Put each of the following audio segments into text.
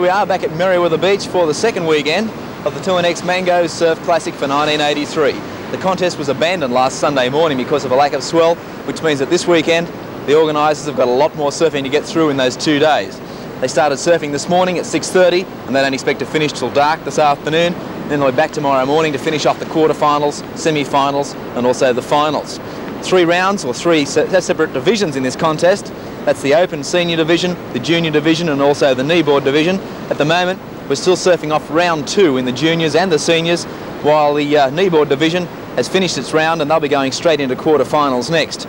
we are back at Merewether Beach for the second weekend of the 2NX Mango Surf Classic for 1983. The contest was abandoned last Sunday morning because of a lack of swell, which means that this weekend the organisers have got a lot more surfing to get through in those 2 days. They started surfing this morning at 6:30 and they don't expect to finish till dark this afternoon. Then they'll be back tomorrow morning to finish off the quarterfinals, semi-finals and also the finals. 3 rounds or 3 separate divisions in this contest. That's the Open Senior Division, the Junior Division and also the Kneeboard Division. At the moment we're still surfing off round 2 in the juniors and the seniors, while the Kneeboard Division has finished its round and they'll be going straight into quarterfinals next.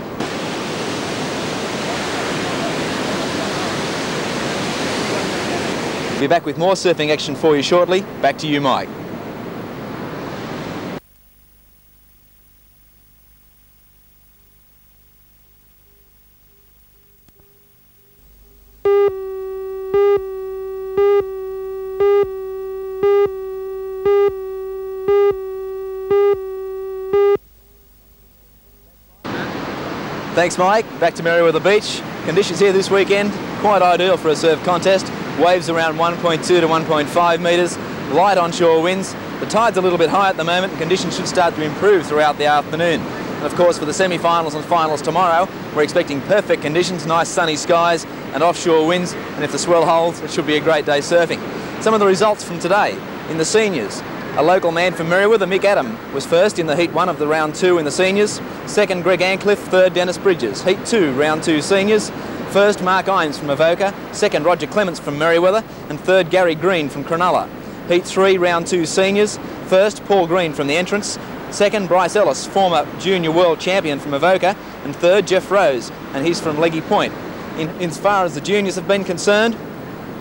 We'll be back with more surfing action for you shortly. Back to you, Mike. Thanks, Mike. Back to Merewether Beach. Conditions here this weekend, quite ideal for a surf contest. Waves around 1.2 to 1.5 metres, light onshore winds. The tide's a little bit high at the moment and conditions should start to improve throughout the afternoon. And of course for the semi-finals and finals tomorrow, we're expecting perfect conditions, nice sunny skies and offshore winds, and if the swell holds, it should be a great day surfing. Some of the results from today. In the seniors, a local man from Merewether, Mick Adam, was first in the Heat 1 of the round 2 in the seniors. Second, Greg Ancliffe. Third, Dennis Bridges. Heat 2, round 2 seniors. First, Mark Imes from Avoca. Second, Roger Clements from Merewether. And third, Gary Green from Cronulla. Heat 3, round 2 seniors. First, Paul Green from the entrance. Second, Bryce Ellis, former junior world champion from Avoca. And third, Jeff Rose, and he's from Leggy Point. As far as the juniors have been concerned,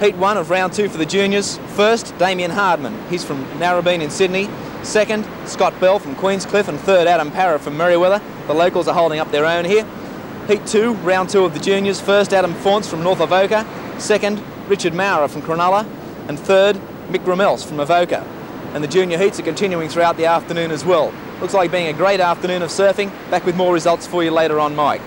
Heat 1 of round 2 for the juniors. First, Damien Hardman. He's from Narrabeen in Sydney. Second, Scott Bell from Queenscliff. And third, Adam Parra from Merewether. The locals are holding up their own here. Heat 2, round 2 of the juniors. First, Adam Faunce from North Avoca. Second, Richard Maurer from Cronulla. And third, Mick Ramels from Avoca. And the junior heats are continuing throughout the afternoon as well. Looks like being a great afternoon of surfing. Back with more results for you later on, Mike.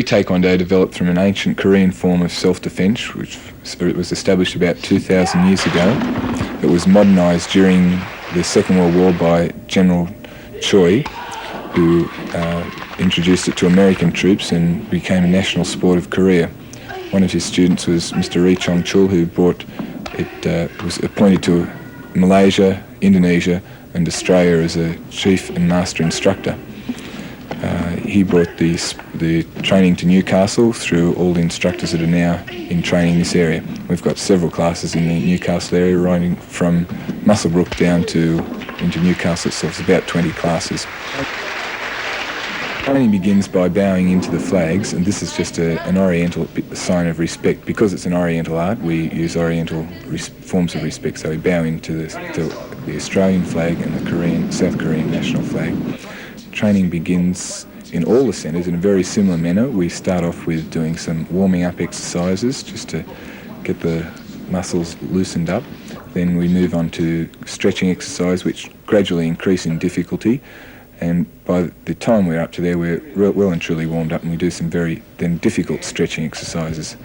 Taekwondo developed from an ancient Korean form of self-defense, which was established about 2,000 years ago. It was modernised during the Second World War by General Choi, who introduced it to American troops and became a national sport of Korea. One of his students was Mr. Ri Chong-chul, who brought it, was appointed to Malaysia, Indonesia and Australia as a chief and master instructor. He brought the training to Newcastle through all the instructors that are now in training in this area. We've got several classes in the Newcastle area, running from Muswellbrook down into Newcastle itself. It's about 20 classes. Training begins by bowing into the flags, and this is just an Oriental sign of respect. Because it's an Oriental art, we use Oriental forms of respect, so we bow into the Australian flag and the South Korean national flag. Training begins in all the centres in a very similar manner. We start off with doing some warming up exercises just to get the muscles loosened up. Then we move on to stretching exercise, which gradually increase in difficulty. And by the time we're up to there, we're well and truly warmed up, and we do some very difficult stretching exercises.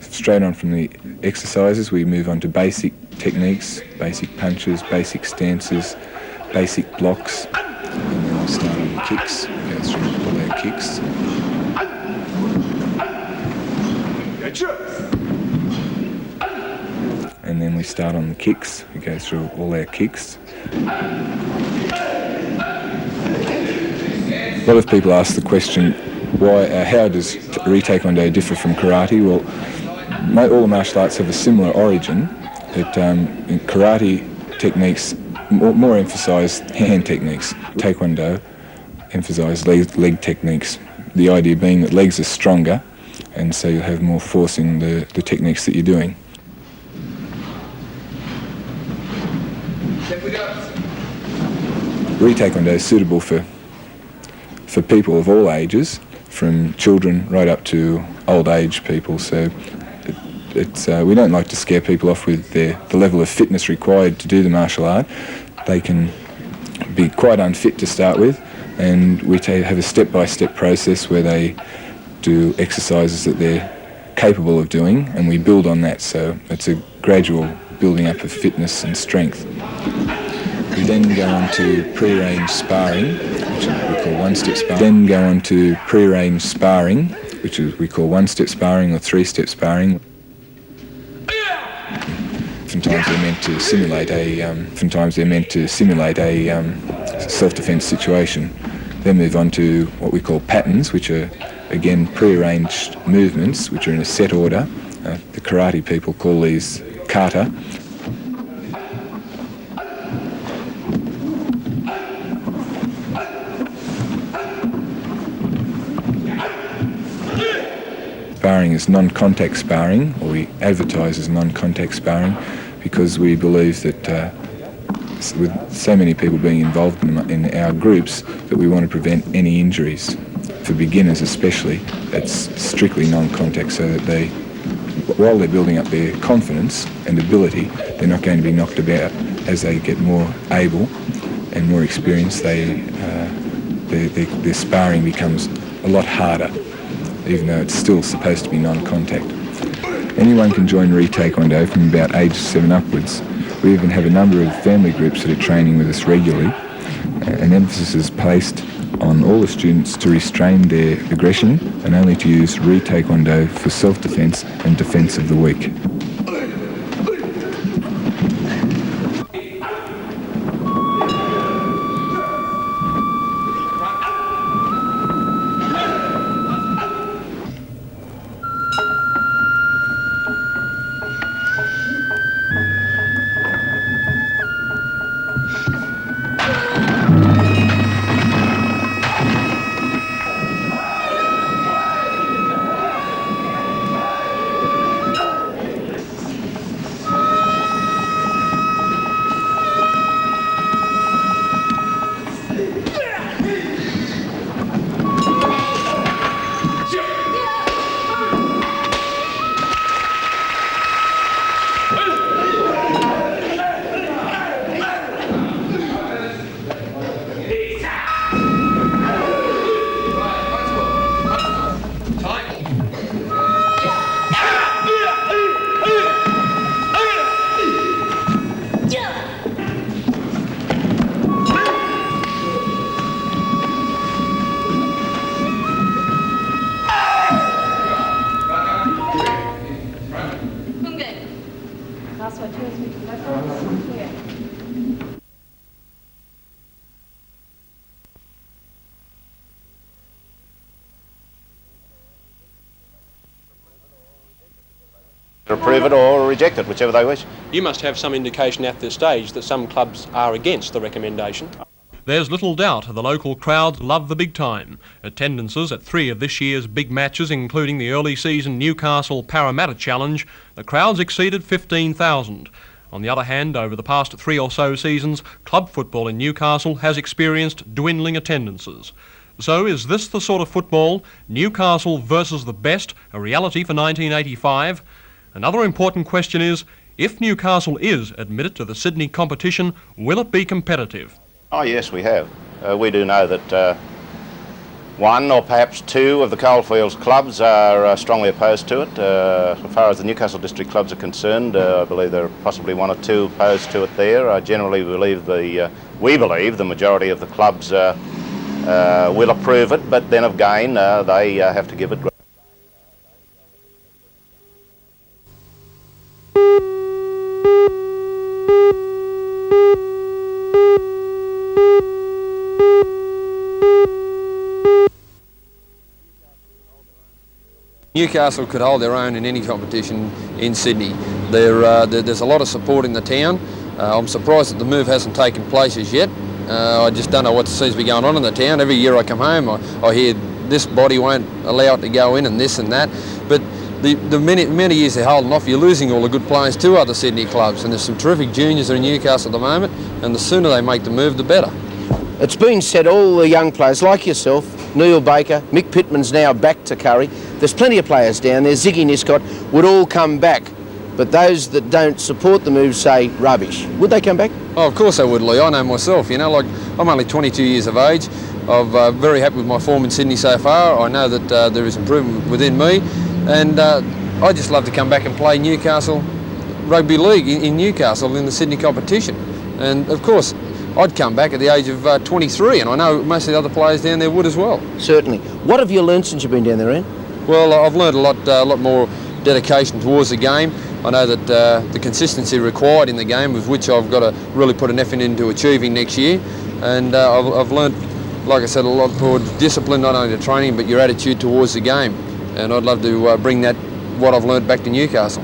Straight on from the exercises, we move on to basic techniques, basic punches, basic stances, basic blocks. And then we'll start on the kicks. We go through all our kicks. And then we start on the kicks. We go through all our kicks. A lot of people ask the question, how does Taekwondo differ from karate? Well, all the martial arts have a similar origin. In karate techniques more emphasise hand techniques. Taekwondo emphasise leg techniques. The idea being that legs are stronger and so you'll have more force in the techniques that you're doing. Re-taekwondo is suitable for people of all ages, from children right up to old age people. So we don't like to scare people off with the level of fitness required to do the martial art. They can be quite unfit to start with, and we have a step-by-step process where they do exercises that they're capable of doing, and we build on that. So it's a gradual building up of fitness and strength. We then go on to pre-range sparring, which we call one-step sparring. Then go on to pre-range sparring, which we call one-step sparring or three-step sparring. Sometimes they're meant to simulate a self-defense situation. Then move on to what we call patterns, which are again pre-arranged movements, which are in a set order. The karate people call these kata. Sparring is non-contact sparring, or we advertise as non-contact sparring, because we believe that with so many people being involved in our groups, that we want to prevent any injuries. For beginners especially, that's strictly non-contact, so that while they're building up their confidence and ability, they're not going to be knocked about. As they get more able and more experienced, their sparring becomes a lot harder, even though it's still supposed to be non-contact. Anyone can join Re-Taekwondo from about age 7 upwards. We even have a number of family groups that are training with us regularly. An emphasis is placed on all the students to restrain their aggression and only to use Re-Taekwondo for self-defense and defense of the weak. Approve it or reject it, whichever they wish. You must have some indication at this stage that some clubs are against the recommendation. There's little doubt the local crowds love the big time. Attendances at 3 of this year's big matches, including the early season Newcastle Parramatta Challenge, the crowds exceeded 15,000. On the other hand, over the past 3 or so seasons, club football in Newcastle has experienced dwindling attendances. So is this the sort of football, Newcastle versus the best, a reality for 1985? Another important question is, if Newcastle is admitted to the Sydney competition, will it be competitive? Oh yes, we have. We do know that 1 or perhaps 2 of the Coalfields clubs are strongly opposed to it. As far as the Newcastle district clubs are concerned, I believe there are possibly 1 or 2 opposed to it there. I generally believe we believe the majority of the clubs will approve it, but then again they have to give it. Newcastle could hold their own in any competition in Sydney. There's a lot of support in the town. I'm surprised that the move hasn't taken place as yet. I just don't know what seems to be going on in the town. Every year I come home, I hear this body won't allow it to go in and this and that. But the many years they're holding off, you're losing all the good players to other Sydney clubs, and there's some terrific juniors in Newcastle at the moment, and the sooner they make the move, the better. It's been said all the young players like yourself, Neil Baker, Mick Pittman's now back to Curry. There's plenty of players down there, Ziggy Niscott, would all come back. But those that don't support the move say rubbish. Would they come back? Oh, of course they would, Lee. I know myself, you know, like I'm only 22 years of age. I'm very happy with my form in Sydney so far. I know that there is improvement within me, and I just love to come back and play Newcastle Rugby League in Newcastle in the Sydney competition. And of course, I'd come back at the age of 23, and I know most of the other players down there would as well. Certainly. What have you learned since you've been down there, Ian? Well, I've learned a lot more dedication towards the game. I know that the consistency required in the game, with which I've got to really put an effort into achieving next year. And I've learned, like I said, a lot more discipline, not only the training, but your attitude towards the game. And I'd love to bring what I've learned back to Newcastle.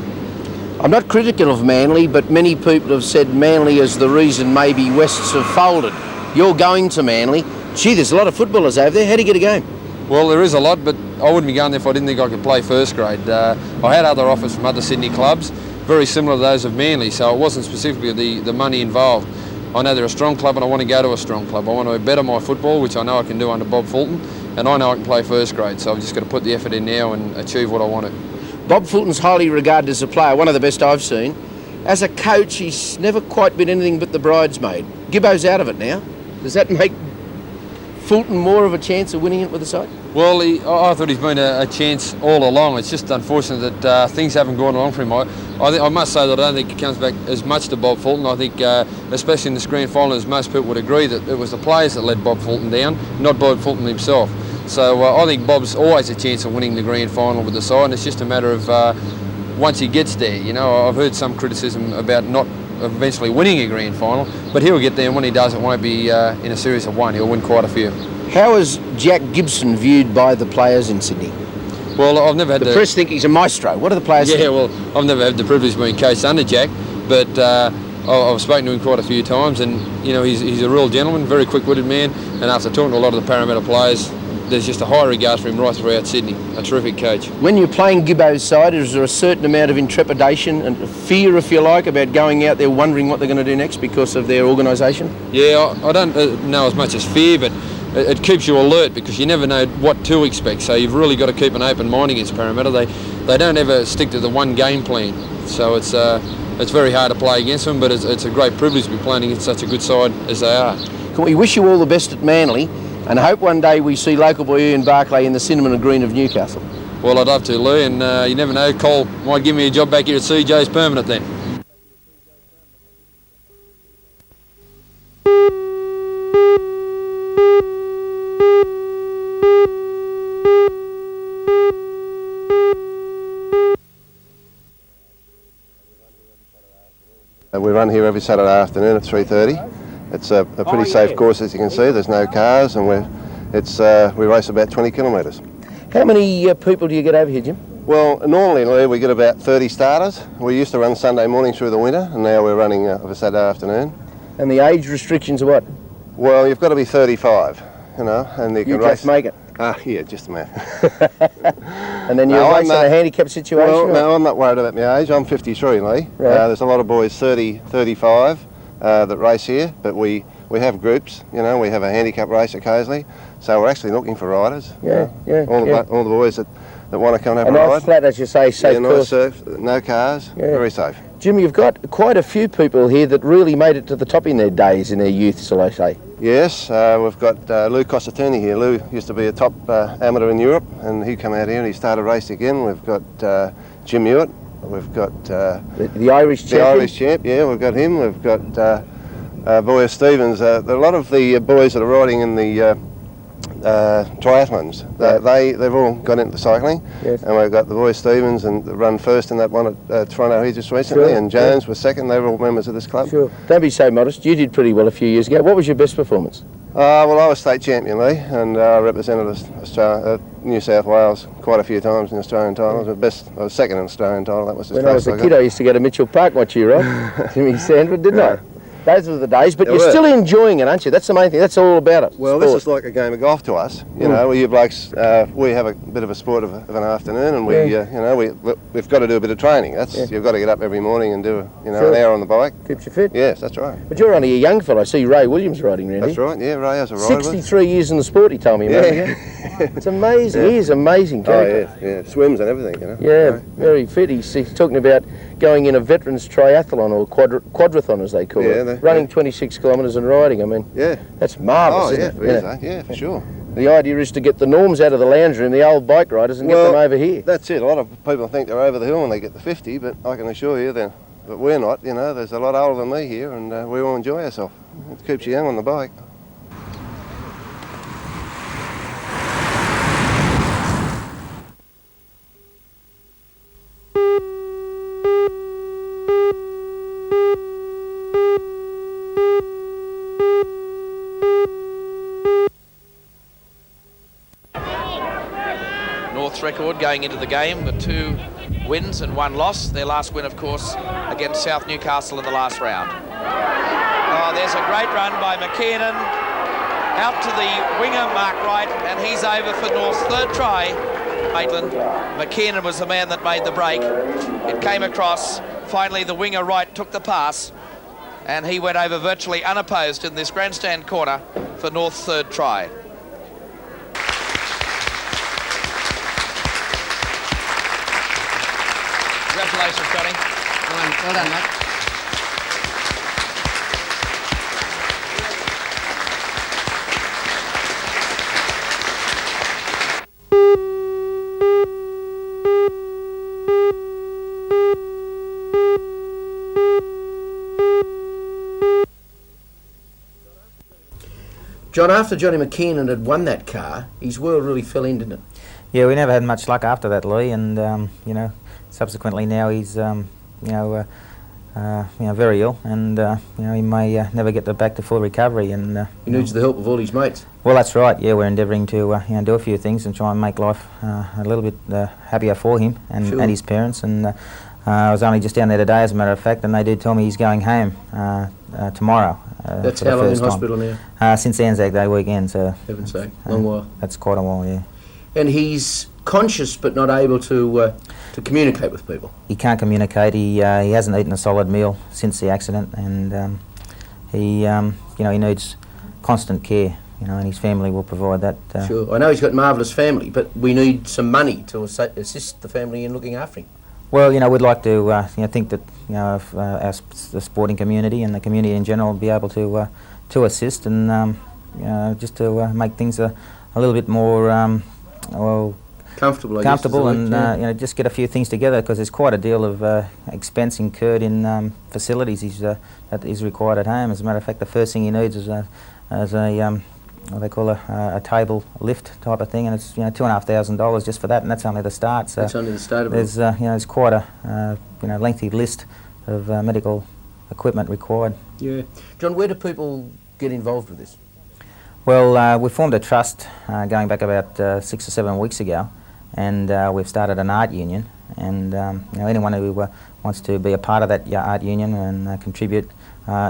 I'm not critical of Manly, but many people have said Manly is the reason maybe Wests have folded. You're going to Manly. Gee, there's a lot of footballers over there. How do you get a game? Well, there is a lot, but I wouldn't be going there if I didn't think I could play first grade. I had other offers from other Sydney clubs, very similar to those of Manly, so it wasn't specifically the money involved. I know they're a strong club and I want to go to a strong club. I want to better my football, which I know I can do under Bob Fulton, and I know I can play first grade, so I've just got to put the effort in now and achieve what I want to. Bob Fulton's highly regarded as a player, one of the best I've seen. As a coach, he's never quite been anything but the bridesmaid. Gibbo's out of it now. Does that make Fulton more of a chance of winning it with the side? Well, I thought he's been a chance all along. It's just unfortunate that things haven't gone along for him. I must say that I don't think it comes back as much to Bob Fulton. I think, especially in this grand final, as most people would agree, that it was the players that let Bob Fulton down, not Bob Fulton himself. So I think Bob's always a chance of winning the grand final with the side, and it's just a matter of once he gets there. You know, I've heard some criticism about not eventually winning a grand final, but he'll get there, and when he does, it won't be in a series of one. He'll win quite a few. How is Jack Gibson viewed by the players in Sydney? Well, I've never had the press think he's a maestro. What do the players think? Yeah, well, I've never had the privilege of being coached under Jack, but I've spoken to him quite a few times, and you know, he's a real gentleman, very quick-witted man, and after talking to a lot of the Parramatta players, there's just a high regard for him right throughout Sydney. A terrific coach. When you're playing Gibbo's side, is there a certain amount of intrepidation and fear, if you like, about going out there wondering what they're going to do next because of their organisation? Yeah, I don't know as much as fear, but it keeps you alert because you never know what to expect. So you've really got to keep an open mind against Parramatta. They don't ever stick to the one game plan. So it's very hard to play against them, but it's a great privilege to be playing against such a good side as they are. Can we wish you all the best at Manly? And I hope one day we see local boy Ian Barclay in the cinnamon and green of Newcastle. Well, I'd love to, Lou, and you never know, Cole might give me a job back here at CJ's permanent then. We run here every Saturday afternoon at 3:30. It's a pretty safe course, as you can see. There's no cars, and we race about 20 kilometres. How many people do you get over here, Jim? Well, normally, Lee, we get about 30 starters. We used to run Sunday morning through the winter, and now we're running a Saturday afternoon. And the age restrictions are what? Well, you've got to be 35, you know, and you can race. Just make it? Yeah, just a minute. And then you're racing in a handicap situation? Well, no, I'm not worried about my age. I'm 53, Lee. Right. There's a lot of boys 30, 35 that race here, but we have groups, you know, we have a handicap race occasionally, so we're actually looking for riders. Yeah. All the boys that want to come and have a nice ride. Flat, as you say, safe course. Nice, no cars, very safe. Jim, you've got quite a few people here that really made it to the top in their days, in their youth, shall I say. Yes, we've got Lou Costantini here. Lou used to be a top amateur in Europe, and he come out here and he started racing again. We've got Jim Hewitt. We've got the Irish champ. The Irish champ, yeah, we've got him. We've got Boyer Stevens. A lot of the boys that are riding in the triathlons, they've all got into cycling. Yes. And we've got the Boyer Stevens and run first in that one at Toronto here just recently, and Jones was second. They were all members of this club. Sure. Don't be so modest. You did pretty well a few years ago. What was your best performance? Well, I was state champion, Lee, and I represented Australia, New South Wales quite a few times in Australian titles. I was second in Australian title. That was when I was a kid, I used to go to Mitchell Park watch you ride. Jimmy Sandford, didn't I? Those are the days, but They you're were. still enjoying it, aren't you? That's the main thing. That's all about it. Well, sport. this is like a game of golf to us. You know, you blokes, we have a bit of a sport of an afternoon, and we, you know, we've got to do a bit of training. That's you've got to get up every morning and do, an hour on the bike. Keeps you fit. Yes, that's right. But you're only a young fellow. I see Ray Williams riding around That's here. right. Yeah, Ray has a ride with us. 63 years in the sport, he told me. Yeah. It's amazing. He is amazing Oh character. yeah, swims and everything. You know. Yeah, very fit. He's talking about going in a veterans triathlon or quadrathon as they call it. Running 26 kilometres and riding. I mean, that's marvellous, isn't it? Yeah, for sure. The idea is to get the norms out of the lounge room, the old bike riders, and get them over here. That's it. A lot of people think they're over the hill when they get the 50, but I can assure you that we're not. You know, there's a lot older than me here, and we all enjoy ourselves. It keeps you young on the bike. North's record going into the game with 2 wins and 1 loss. Their last win, of course, against South Newcastle in the last round. Oh, there's a great run by McKinnon out to the winger Mark Wright, and he's over for North's 3rd try. Maitland, McKinnon was the man that made the break. It came across. Finally, the winger Wright took the pass, and he went over virtually unopposed in this grandstand corner for North's 3rd try. Congratulations, Johnny. Well done, mate. John, after Johnny McKinnon had won that car, his world really fell in, didn't it? Yeah, we never had much luck after that, Lee, and subsequently now he's very ill, and he may never get back to full recovery. And he needs the help of all his mates. Well, that's right. Yeah, we're endeavouring to do a few things and try and make life a little bit happier for him and his parents. And I was only just down there today, as a matter of fact, and they did tell me he's going home tomorrow. That's how long in hospital now? Since Anzac Day weekend. So heaven's sake, long while. That's quite a while, yeah. And he's conscious but not able to communicate with people. He can't communicate. He hasn't eaten a solid meal since the accident, and he needs constant care. And his family will provide that. Sure. I know he's got a marvellous family, but we need some money to assist the family in looking after him. Well, we'd like to think that the sporting community and the community in general will be able to assist and just to make things a little bit more comfortable, and just get a few things together, because there's quite a deal of expense incurred in facilities that is required at home. As a matter of fact, the first thing he needs is what they call a table lift type of thing, and it's $2,500 just for that, and that's only the start. So that's only the start of it. There's there's quite a lengthy list of medical equipment required. Yeah, John, where do people get involved with this? Well, we formed a trust going back about 6 or 7 weeks ago, and we've started an art union, and anyone who wants to be a part of that art union and contribute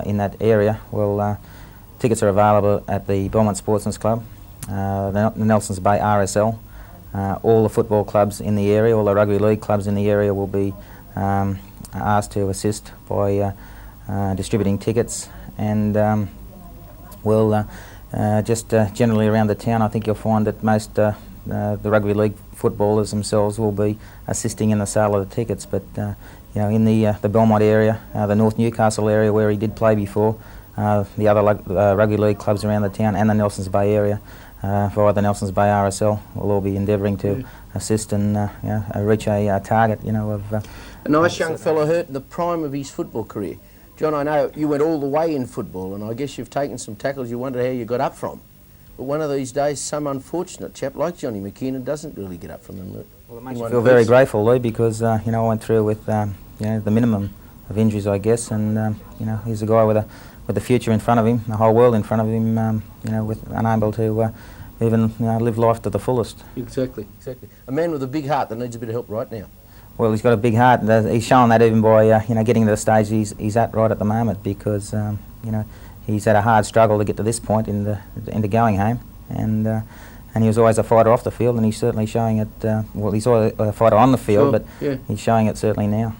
in that area, well, tickets are available at the Belmont Sportsman's Club, the Nelsons Bay RSL. All the football clubs in the area, all the rugby league clubs in the area will be asked to assist by distributing tickets, and we'll just generally around the town, I think you'll find that most the rugby league footballers themselves will be assisting in the sale of the tickets. But in the Belmont area, the North Newcastle area where he did play before, the other rugby league clubs around the town, and the Nelsons Bay area via the Nelsons Bay RSL will all be endeavouring to assist and reach a target. Of a nice young fellow hurt in the prime of his football career. John, I know you went all the way in football, and I guess you've taken some tackles you wonder how you got up from. But one of these days, some unfortunate chap like Johnny McKinnon doesn't really get up from them. Well, it makes me feel very grateful, Lee, because I went through with the minimum of injuries, I guess, and he's a guy with a future in front of him, the whole world in front of him, unable to even live life to the fullest. Exactly. A man with a big heart that needs a bit of help right now. Well, he's got a big heart, and he's shown that even by you know, getting to the stage he's at right at the moment, because you know, he's had a hard struggle to get to this point into going home, and he was always a fighter off the field, and he's certainly showing it. Well, he's always a fighter on the field, but he's showing it certainly now.